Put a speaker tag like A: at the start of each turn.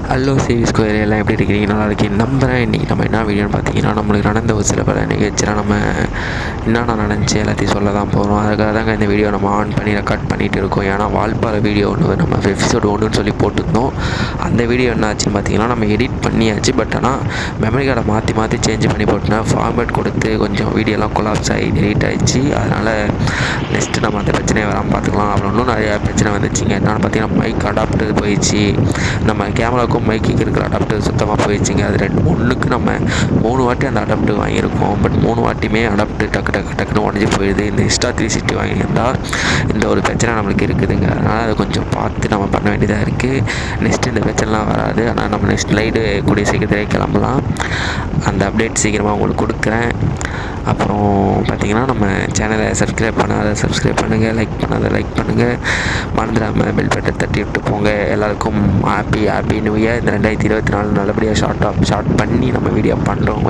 A: Hello CV square எல்லாம் எப்படி இருக்கிறீங்க? நல்லா இருக்கீங்க நம்புகிறேன். இன்றைக்கி நம்ம என்ன வீடியோன்னு பார்த்தீங்கன்னா, நம்மளுக்கு நடந்த ஒரு சில பல நிகழ்ச்சியெலாம் நம்ம என்னென்ன நடந்துச்சு எல்லாத்தையும் சொல்ல தான் போகிறோம். அதுக்காக தாங்க இந்த வீடியோ நம்ம ஆன் பண்ணி ரெக்கார்ட் பண்ணிகிட்டு இருக்கோம். ஏன்னா வால்பாறை வீடியோ ஒன்று நம்ம எபிசோடு 1ன்னு சொல்லி போட்டுருந்தோம். அந்த வீடியோ என்ன ஆச்சுன்னு பார்த்தீங்கன்னா, நம்ம எடிட் பண்ணியாச்சு. பட் ஆனால் மெமரி கார்டை மாற்றி சேஞ்ச் பண்ணி போட்டோன்னா ஃபார்மேட் கொடுத்து கொஞ்சம் வீடியோலாம் கொலாப்ஸ் ஆகி டெலீட் ஆகிடுச்சு. அதனால் நெக்ஸ்ட்டு நம்ம அந்த பிரச்சனையை வராமல் பார்த்துக்கலாம். அப்புறம் இன்னும் நிறையா பிரச்சனை வந்துச்சுங்க. என்னென்னு பார்த்தீங்கன்னா, மைக் அடாப்டர் போயிடுச்சு. நம்ம கேமராவுக்கும் மைக்குக்கு இருக்கிற அடாப்டர் சுத்தமாக போயிடுச்சுங்க. அது ஒன்றுக்கு நம்ம 3 வாட்டி அந்த அடாப்டர் வாங்கியிருக்கோம். பட் 3 வாட்டியுமே அடாப்டர் டக்குன்னு உடஞ்சி போயிடுது. இந்த Insta 360 வாங்கியிருந்தால் இந்த ஒரு பிரச்சனை நம்மளுக்கு இருக்குதுங்க. அதனால் அதை கொஞ்சம் பார்த்து நம்ம பண்ண வேண்டியதாக இருக்குது. நெக்ஸ்ட்டு இந்த பிரச்சனைலாம் வராது. ஆனால் நம்ம நெக்ஸ்ட் லைடு கூடிய சீக்கிரத்திலே கிளம்பலாம். அந்த அப்டேட் சீக்கிரமாக உங்களுக்கு கொடுக்குறேன். அப்புறம் பார்த்திங்கன்னா, நம்ம சேனலை சப்ஸ்கிரைப் சப்ஸ்கிரைப் பண்ணுங்கள், லைக் லைக் பண்ணுங்கள், மறந்துடாமல் பெல் பட்டன் தட்டி விட்டு போங்க. எல்லாருக்கும் ஹாப்பி நியூ இயர். இந்த 2024 நல்லபடியாக ஷார்ட் பண்ணி நம்ம வீடியோ பண்ணுறோம்.